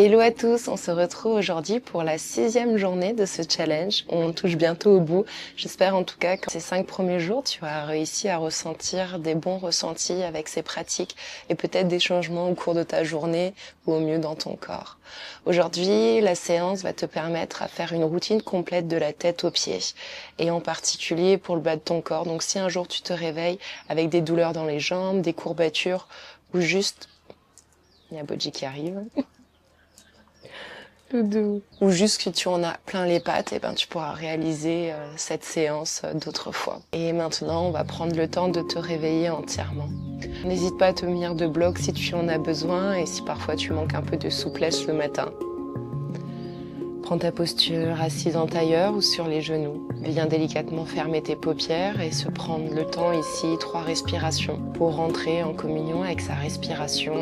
Hello à tous, on se retrouve aujourd'hui pour la 6e journée de ce challenge. On touche bientôt au bout. J'espère en tout cas que ces 5 premiers jours, tu as réussi à ressentir des bons ressentis avec ces pratiques et peut-être des changements au cours de ta journée ou au mieux dans ton corps. Aujourd'hui, la séance va te permettre à faire une routine complète de la tête aux pieds et en particulier pour le bas de ton corps. Donc si un jour tu te réveilles avec des douleurs dans les jambes, des courbatures ou juste... Il y a Bodji qui arrive. Ou juste que tu en as plein les pattes, et ben tu pourras réaliser cette séance d'autres fois. Et maintenant, on va prendre le temps de te réveiller entièrement. N'hésite pas à te munir de blocs si tu en as besoin et si parfois tu manques un peu de souplesse le matin. Prends ta posture assise en tailleur ou sur les genoux. Viens délicatement fermer tes paupières et se prendre le temps ici, 3 respirations, pour rentrer en communion avec sa respiration.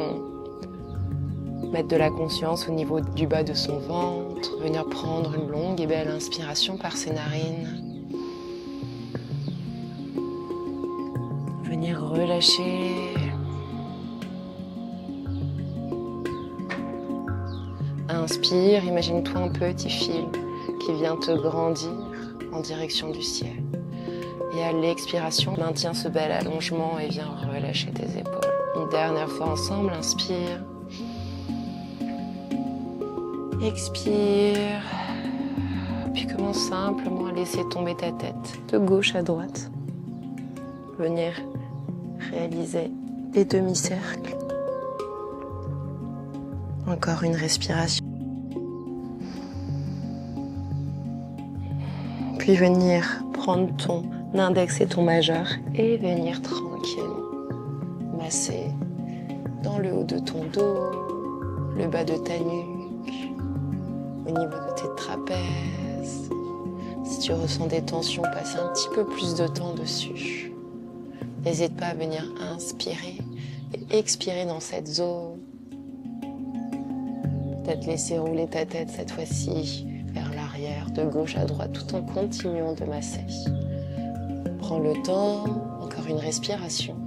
Mettre de la conscience au niveau du bas de son ventre, venir prendre une longue et belle inspiration par ses narines. Venir relâcher. Inspire, imagine-toi un petit fil qui vient te grandir en direction du ciel. Et à l'expiration, maintiens ce bel allongement et viens relâcher tes épaules. Une dernière fois ensemble, inspire. Expire, puis commence simplement à laisser tomber ta tête de gauche à droite. Venir réaliser des demi-cercles. Encore une respiration. Puis venir prendre ton index et ton majeur et venir tranquillement masser dans le haut de ton dos, le bas de ta nuque, au niveau de tes trapèzes. Si tu ressens des tensions, passe un petit peu plus de temps dessus. N'hésite pas à venir inspirer et expirer dans cette zone. Peut-être laisser rouler ta tête cette fois-ci vers l'arrière, de gauche à droite, tout en continuant de masser. Prends le temps, encore une respiration.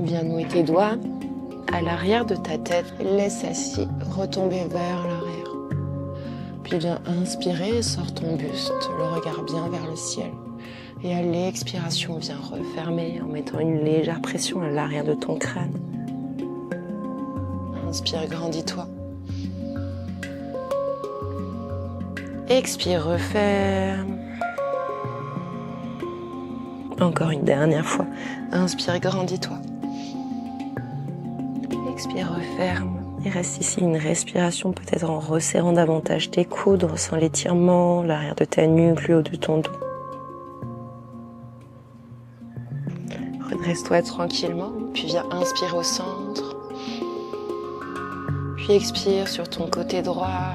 Viens nouer tes doigts à l'arrière de ta tête, laisse celle-ci retomber vers l'arrière. Puis viens inspirer, sors ton buste, le regard bien vers le ciel. Et à l'expiration, viens refermer en mettant une légère pression à l'arrière de ton crâne. Inspire, grandis-toi. Expire, referme. Encore une dernière fois. Inspire, grandis-toi. Expire, referme. Et reste ici une respiration, peut-être en resserrant davantage tes coudes, ressens l'étirement, l'arrière de ta nuque, le haut de ton dos. Redresse-toi tranquillement, puis viens inspirer au centre. Puis expire sur ton côté droit.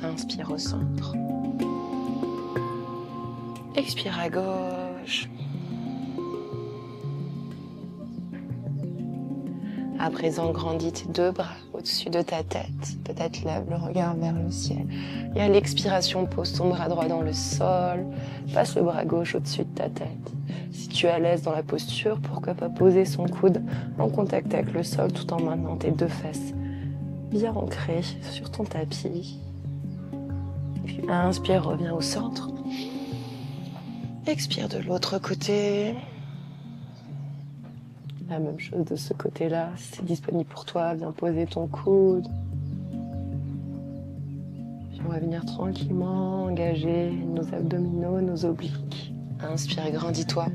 Inspire au centre. Expire à gauche. À présent, grandis tes 2 bras au-dessus de ta tête. Peut-être lève le regard vers le ciel. Et à l'expiration, pose ton bras droit dans le sol. Passe le bras gauche au-dessus de ta tête. Si tu es à l'aise dans la posture, pourquoi pas poser son coude en contact avec le sol tout en maintenant tes 2 fesses bien ancrées sur ton tapis. Puis inspire, reviens au centre. Expire de l'autre côté. La même chose de ce côté-là, si c'est disponible pour toi, viens poser ton coude. Puis on va venir tranquillement engager nos abdominaux, nos obliques. Inspire, grandis-toi.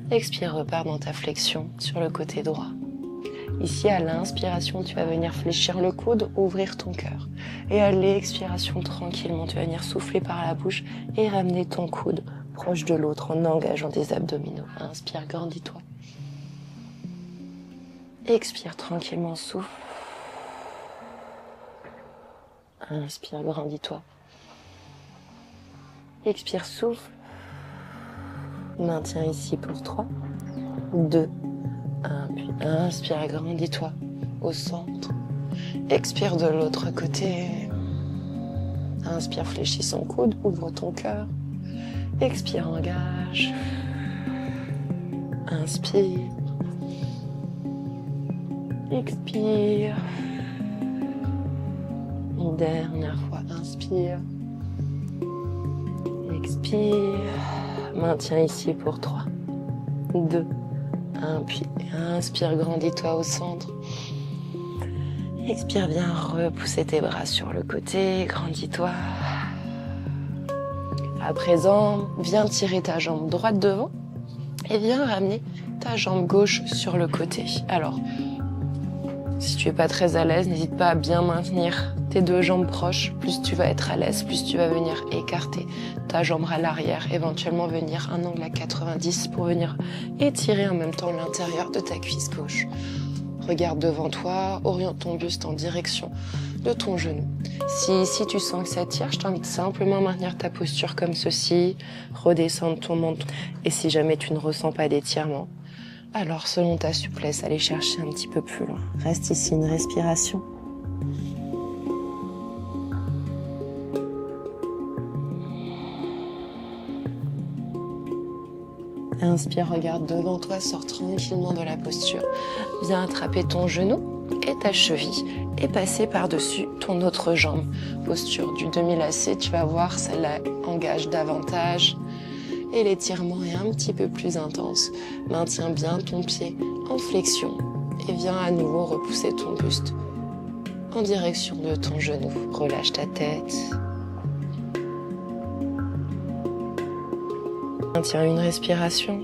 Expire, repars dans ta flexion sur le côté droit. Ici, à l'inspiration, tu vas venir fléchir le coude, ouvrir ton cœur. Et à l'expiration, tranquillement, tu vas venir souffler par la bouche et ramener ton coude proche de l'autre en engageant des abdominaux. Inspire, grandis-toi. Expire tranquillement, souffle. Inspire, grandis-toi. Expire, souffle. Maintiens ici pour 3, 2, 1, puis inspire, grandis-toi au centre. Expire de l'autre côté. Inspire, fléchis son coude, ouvre ton cœur. Expire, engage. Inspire. Expire. Une dernière fois, inspire. Expire. Maintiens ici pour 3, 2, 1, puis inspire, grandis-toi au centre. Expire bien, repousser tes bras sur le côté, grandis-toi. À présent, viens tirer ta jambe droite devant et viens ramener ta jambe gauche sur le côté. Alors, si tu es pas très à l'aise, n'hésite pas à bien maintenir tes deux jambes proches. Plus tu vas être à l'aise, plus tu vas venir écarter ta jambe à l'arrière, éventuellement venir un angle à 90 pour venir étirer en même temps l'intérieur de ta cuisse gauche. Regarde devant toi, oriente ton buste en direction de ton genou. Si ici tu sens que ça tire, je t'invite simplement à maintenir ta posture comme ceci, redescendre ton menton. Et si jamais tu ne ressens pas d'étirement, alors selon ta souplesse, allez chercher un petit peu plus loin. Reste ici une respiration. Inspire, regarde devant toi, sors tranquillement de la posture. Viens attraper ton genou et ta cheville et passer par-dessus ton autre jambe. Posture du demi-lacet, tu vas voir, celle-là engage davantage et l'étirement est un petit peu plus intense. Maintiens bien ton pied en flexion et viens à nouveau repousser ton buste en direction de ton genou. Relâche ta tête. Maintiens une respiration.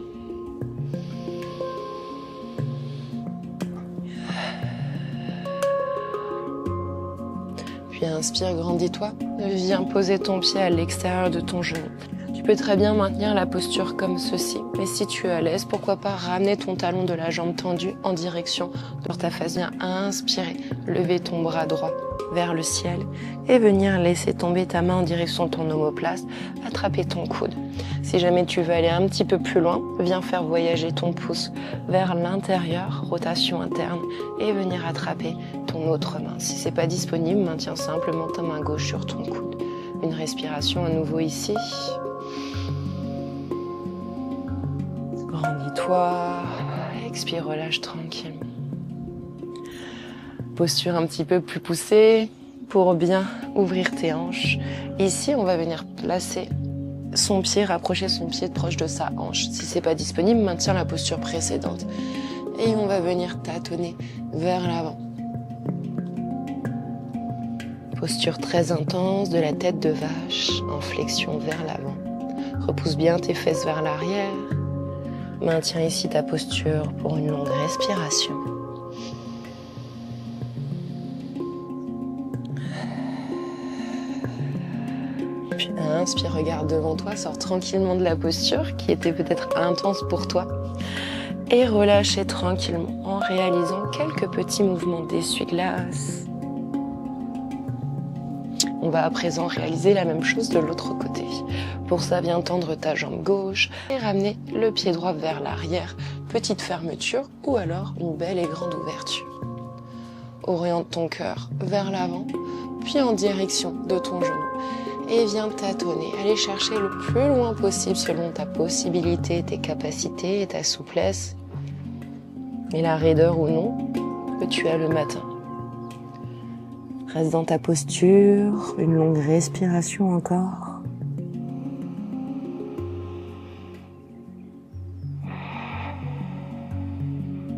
Puis inspire, grandis-toi. Viens poser ton pied à l'extérieur de ton genou. Tu peux très bien maintenir la posture comme ceci. Mais si tu es à l'aise, pourquoi pas ramener ton talon de la jambe tendue en direction de ta face. Viens inspirer, lever ton bras droit vers le ciel et venir laisser tomber ta main en direction de ton omoplate, attraper ton coude. Si jamais tu veux aller un petit peu plus loin, viens faire voyager ton pouce vers l'intérieur, rotation interne, et venir attraper ton autre main. Si c'est pas disponible, maintiens simplement ta main gauche sur ton coude. Une respiration à nouveau ici. Grandis-toi, expire, relâche tranquillement. Posture un petit peu plus poussée pour bien ouvrir tes hanches. Ici, on va venir placer son pied, rapprocher son pied proche de sa hanche. Si c'est pas disponible, maintiens la posture précédente. Et on va venir tâtonner vers l'avant. Posture très intense de la tête de vache en flexion vers l'avant. Repousse bien tes fesses vers l'arrière. Maintiens ici ta posture pour une longue respiration. Puis inspire, regarde devant toi, sors tranquillement de la posture qui était peut-être intense pour toi. Et relâchez tranquillement en réalisant quelques petits mouvements d'essuie-glace. On va à présent réaliser la même chose de l'autre côté. Pour ça, viens tendre ta jambe gauche et ramener le pied droit vers l'arrière. Petite fermeture ou alors une belle et grande ouverture. Oriente ton cœur vers l'avant, puis en direction de ton genou. Et viens tâtonner, aller chercher le plus loin possible selon ta possibilité, tes capacités et ta souplesse. Et la raideur ou non que tu as le matin. Reste dans ta posture, une longue respiration encore.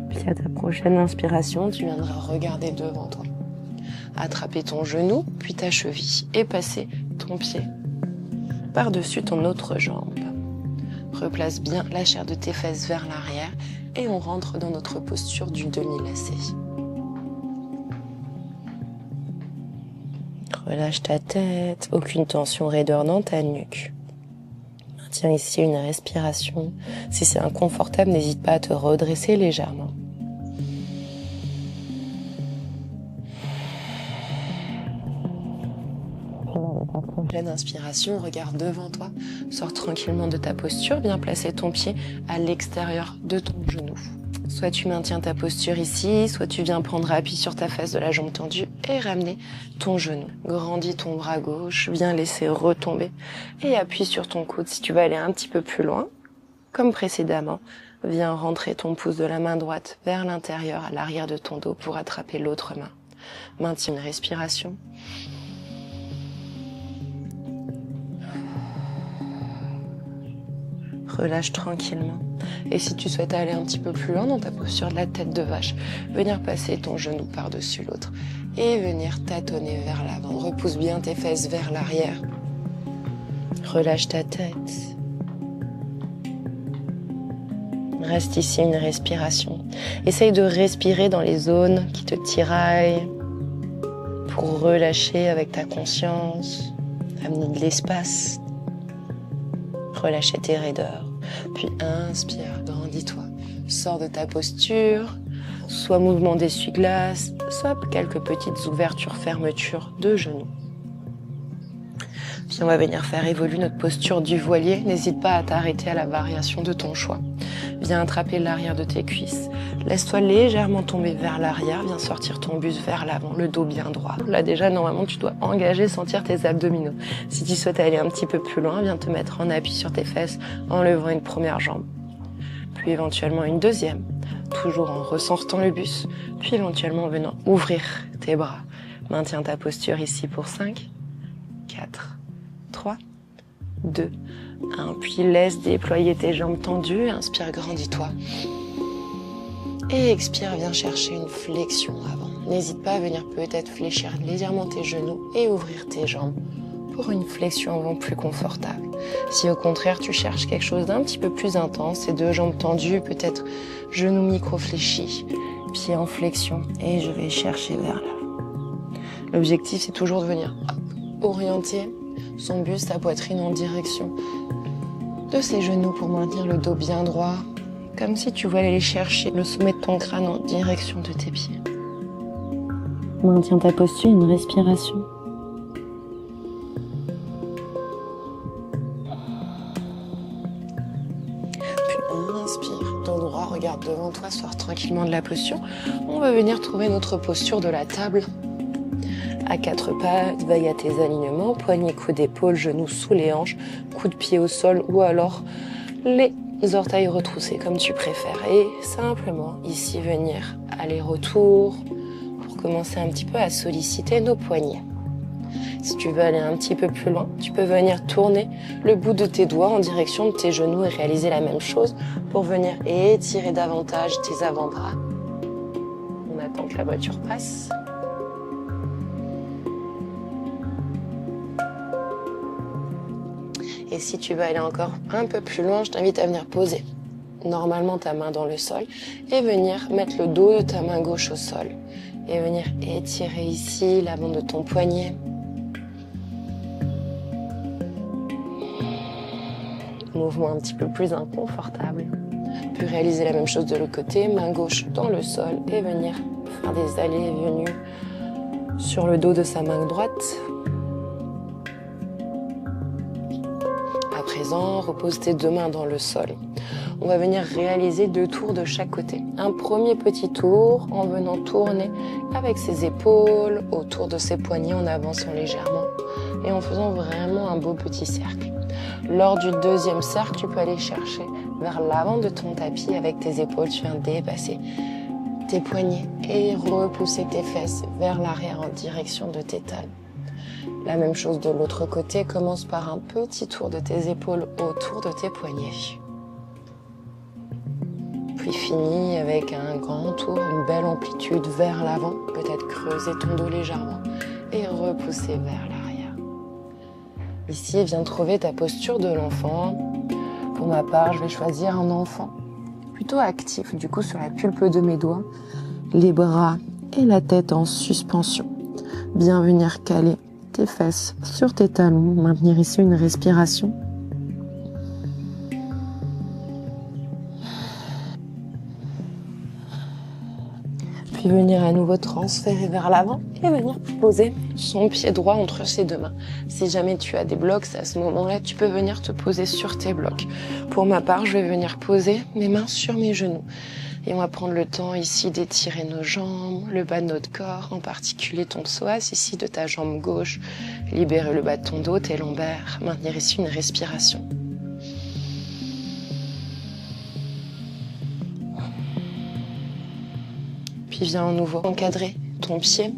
Puis à ta prochaine inspiration, tu viendras regarder devant toi. Attraper ton genou, puis ta cheville et passer ton pied par-dessus ton autre jambe. Replace bien la chair de tes fesses vers l'arrière et on rentre dans notre posture du demi-lacet. Relâche ta tête, aucune tension, raideur dans ta nuque. Maintiens ici une respiration. Si c'est inconfortable, n'hésite pas à te redresser légèrement. Ta prochaine inspiration, regarde devant toi, sors tranquillement de ta posture, viens placer ton pied à l'extérieur de ton genou. Soit tu maintiens ta posture ici, soit tu viens prendre appui sur ta face de la jambe tendue et ramener ton genou. Grandis ton bras gauche, viens laisser retomber et appuie sur ton coude. Si tu veux aller un petit peu plus loin, comme précédemment, Viens rentrer ton pouce de la main droite vers l'intérieur, à l'arrière de ton dos pour attraper l'autre main. Maintiens une respiration. Relâche tranquillement. Et si tu souhaites aller un petit peu plus loin dans ta posture de la tête de vache, venir passer ton genou par-dessus l'autre et venir tâtonner vers l'avant. Repousse bien tes fesses vers l'arrière. Relâche ta tête. Reste ici une respiration. Essaye de respirer dans les zones qui te tiraillent pour relâcher avec ta conscience, amener de l'espace. Relâcher tes raideurs. Puis inspire, grandis-toi. Sors de ta posture, soit mouvement d'essuie-glace, soit quelques petites ouvertures, fermetures de genoux. Puis on va venir faire évoluer notre posture du voilier. N'hésite pas à t'arrêter à la variation de ton choix. Viens attraper l'arrière de tes cuisses. Laisse-toi légèrement tomber vers l'arrière. Viens sortir ton buste vers l'avant, le dos bien droit. Là déjà, normalement, tu dois engager, sentir tes abdominaux. Si tu souhaites aller un petit peu plus loin, viens te mettre en appui sur tes fesses en levant une première jambe. Puis éventuellement une deuxième, toujours en ressortant le buste. Puis éventuellement en venant ouvrir tes bras. Maintiens ta posture ici pour 5, 4, 3, 2, 1. Puis laisse déployer tes jambes tendues. Inspire, grandis-toi. Et expire, viens chercher une flexion avant. N'hésite pas à venir peut-être fléchir légèrement tes genoux et ouvrir tes jambes pour une flexion avant plus confortable. Si au contraire tu cherches quelque chose d'un petit peu plus intense, tes deux jambes tendues, peut-être genoux micro-fléchis, pieds en flexion et je vais chercher vers là. L'objectif c'est toujours de venir orienter son buste, sa poitrine en direction de ses genoux pour maintenir le dos bien droit. Comme si tu voulais aller chercher le sommet de ton crâne en direction de tes pieds. Maintiens ta posture, une respiration. Puis inspire, dos droit, regarde devant toi, sors tranquillement de la posture. On va venir trouver notre posture de la table. À quatre pattes, veille à tes alignements, poignets, coudes, épaules, genoux sous les hanches, coups de pied au sol ou alors les orteils retroussés comme tu préfères. Et simplement ici venir aller-retour pour commencer un petit peu à solliciter nos poignets. Si tu veux aller un petit peu plus loin, tu peux venir tourner le bout de tes doigts en direction de tes genoux et réaliser la même chose pour venir étirer davantage tes avant-bras. On attend que la voiture passe. Et si tu veux aller encore un peu plus loin, je t'invite à venir poser normalement ta main dans le sol et venir mettre le dos de ta main gauche au sol. Et venir étirer ici l'avant de ton poignet. Mouvement un petit peu plus inconfortable. Puis réaliser la même chose de l'autre côté, main gauche dans le sol et venir faire des allées et venues sur le dos de sa main droite. À présent, repose tes deux mains dans le sol. On va venir réaliser 2 tours de chaque côté. Un premier petit tour en venant tourner avec ses épaules autour de ses poignets en avançant légèrement et en faisant vraiment un beau petit cercle. Lors du deuxième cercle, tu peux aller chercher vers l'avant de ton tapis avec tes épaules. Tu viens dépasser tes poignets et repousser tes fesses vers l'arrière en direction de tes talons. La même chose de l'autre côté, commence par un petit tour de tes épaules autour de tes poignets. Puis finis avec un grand tour, une belle amplitude vers l'avant, peut-être creuser ton dos légèrement et repousser vers l'arrière. Ici, viens trouver ta posture de l'enfant. Pour ma part, je vais choisir un enfant plutôt actif, du coup sur la pulpe de mes doigts, les bras et la tête en suspension. Bien venir caler tes fesses sur tes talons, maintenir ici une respiration. Puis venir à nouveau transférer vers l'avant et venir poser son pied droit entre ses deux mains. Si jamais tu as des blocs, à ce moment-là, tu peux venir te poser sur tes blocs. Pour ma part, je vais venir poser mes mains sur mes genoux. Et on va prendre le temps ici d'étirer nos jambes, le bas de notre corps, en particulier ton psoas ici de ta jambe gauche. Libérer le bas de ton dos, tes lombaires. Maintenir ici une respiration. Puis viens à nouveau encadrer ton pied.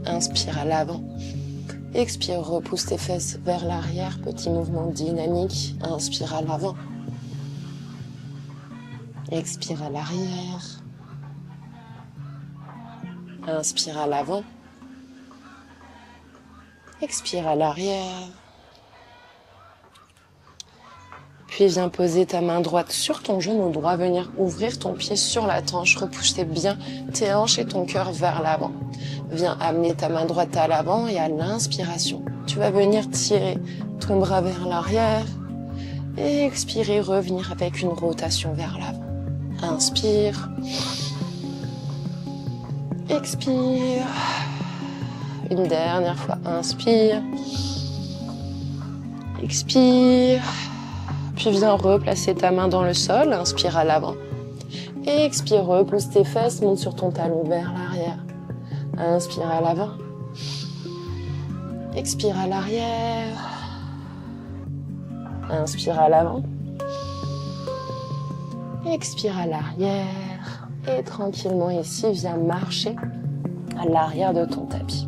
Inspire à l'avant. Expire, repousse tes fesses vers l'arrière. Petit mouvement dynamique. Inspire à l'avant. Expire à l'arrière. Inspire à l'avant. Expire à l'arrière. Puis viens poser ta main droite sur ton genou droit, venir ouvrir ton pied sur la tranche, repousser bien tes hanches et ton cœur vers l'avant. Viens amener ta main droite à l'avant et à l'inspiration, tu vas venir tirer ton bras vers l'arrière et expirer, revenir avec une rotation vers l'avant. Inspire. Expire. Une dernière fois, inspire. Expire. Puis viens replacer ta main dans le sol, inspire à l'avant. Et expire, repousse tes fesses, monte sur ton talon vers l'arrière. Inspire à l'avant. Expire à l'arrière. Inspire à l'avant. Expire à l'arrière. Et tranquillement ici, viens marcher à l'arrière de ton tapis.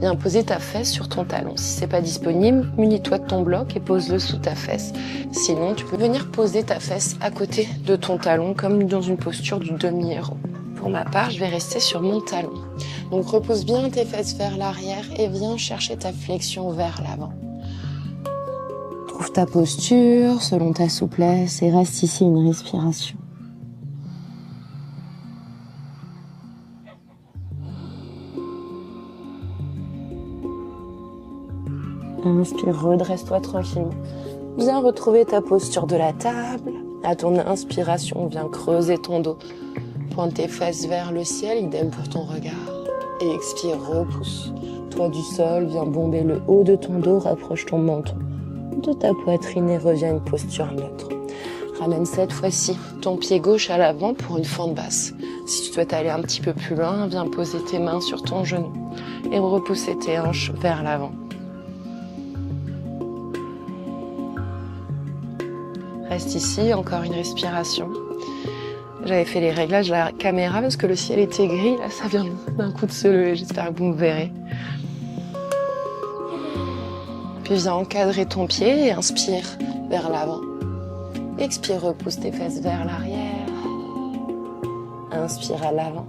Viens poser ta fesse sur ton talon. Si c'est pas disponible, munis-toi de ton bloc et pose-le sous ta fesse. Sinon, tu peux venir poser ta fesse à côté de ton talon, comme dans une posture du demi-héros. Pour ma part, je vais rester sur mon talon. Donc repose bien tes fesses vers l'arrière et viens chercher ta flexion vers l'avant. Trouve ta posture selon ta souplesse et reste ici une respiration. Inspire, redresse-toi tranquillement. Viens retrouver ta posture de la table. À ton inspiration, viens creuser ton dos. Pointe tes fesses vers le ciel, idem pour ton regard. Et expire, repousse. Toi du sol, viens bomber le haut de ton dos, rapproche ton menton de ta poitrine et reviens à une posture neutre. Ramène cette fois-ci ton pied gauche à l'avant pour une fente basse. Si tu souhaites aller un petit peu plus loin, viens poser tes mains sur ton genou et repousser tes hanches vers l'avant. Reste ici, encore une respiration. J'avais fait les réglages de la caméra parce que le ciel était gris. Là, ça vient d'un coup de se lever. J'espère que vous me verrez. Puis viens encadrer ton pied et inspire vers l'avant. Expire, repousse tes fesses vers l'arrière. Inspire à l'avant.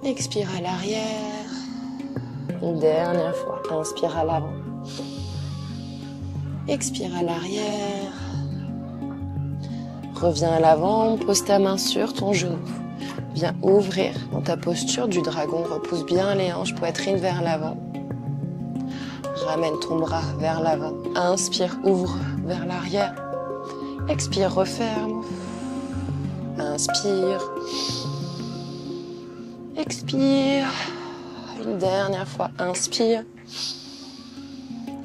Expire à l'arrière. Une dernière fois. Inspire à l'avant. Expire à l'arrière. Reviens à l'avant, pose ta main sur ton genou. Viens ouvrir dans ta posture du dragon. Repousse bien les hanches, poitrine vers l'avant. Ramène ton bras vers l'avant. Inspire, ouvre vers l'arrière. Expire, referme. Inspire. Expire. Une dernière fois, inspire.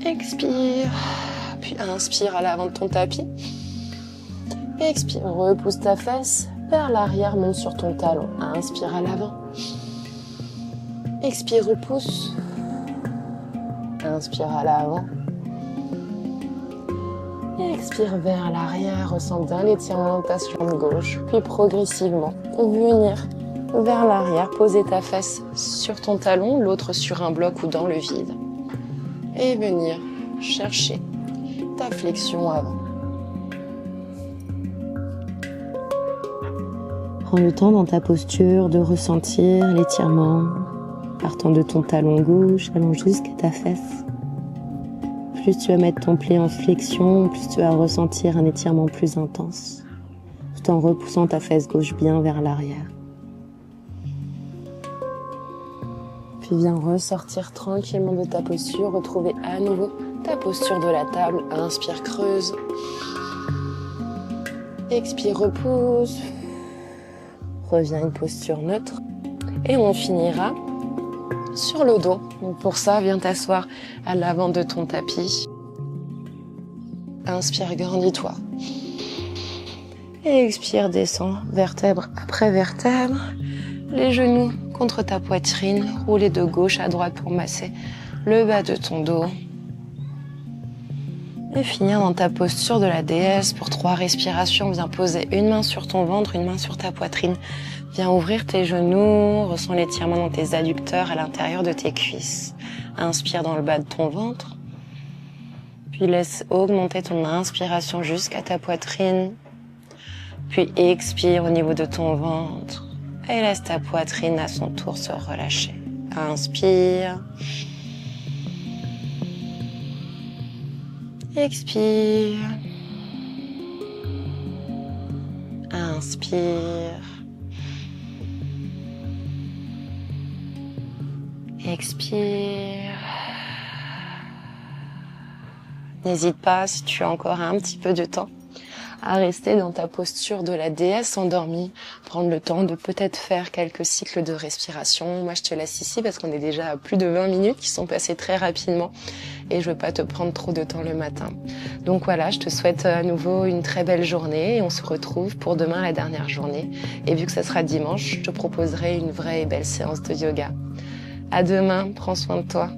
Expire. Puis inspire à l'avant de ton tapis. Expire, repousse ta fesse vers l'arrière, monte sur ton talon. Inspire à l'avant. Expire, repousse. Inspire à l'avant. Expire vers l'arrière, ressens bien l'étirement de ta jambe gauche. Puis progressivement, venir vers l'arrière, poser ta fesse sur ton talon, l'autre sur un bloc ou dans le vide. Et venir chercher ta flexion avant. Prends le temps dans ta posture de ressentir l'étirement. Partant de ton talon gauche, allons jusqu'à ta fesse. Plus tu vas mettre ton pied en flexion, plus tu vas ressentir un étirement plus intense, tout en repoussant ta fesse gauche bien vers l'arrière. Puis viens ressortir tranquillement de ta posture, retrouver à nouveau ta posture de la table. Inspire, creuse. Expire, repousse. Reviens à une posture neutre. Et on finira sur le dos. Donc pour ça, viens t'asseoir à l'avant de ton tapis. Inspire, grandis-toi. Et expire, descends, vertèbre après vertèbre. Les genoux contre ta poitrine. Rouler de gauche à droite pour masser le bas de ton dos. Et finir dans ta posture de la déesse pour 3 respirations. Viens poser une main sur ton ventre, une main sur ta poitrine. Viens ouvrir tes genoux, ressens l'étirement dans tes adducteurs à l'intérieur de tes cuisses. Inspire dans le bas de ton ventre. Puis laisse augmenter ton inspiration jusqu'à ta poitrine. Puis expire au niveau de ton ventre. Et laisse ta poitrine à son tour se relâcher. Inspire. Expire. Inspire. Expire. N'hésite pas, si tu as encore un petit peu de temps, à rester dans ta posture de la déesse endormie. Prendre le temps de peut-être faire quelques cycles de respiration. Moi, je te laisse ici parce qu'on est déjà à plus de 20 minutes qui sont passées très rapidement et je veux pas te prendre trop de temps le matin. Donc voilà, je te souhaite à nouveau une très belle journée et on se retrouve pour demain, la dernière journée. Et vu que ça sera dimanche, je te proposerai une vraie et belle séance de yoga. À demain, prends soin de toi.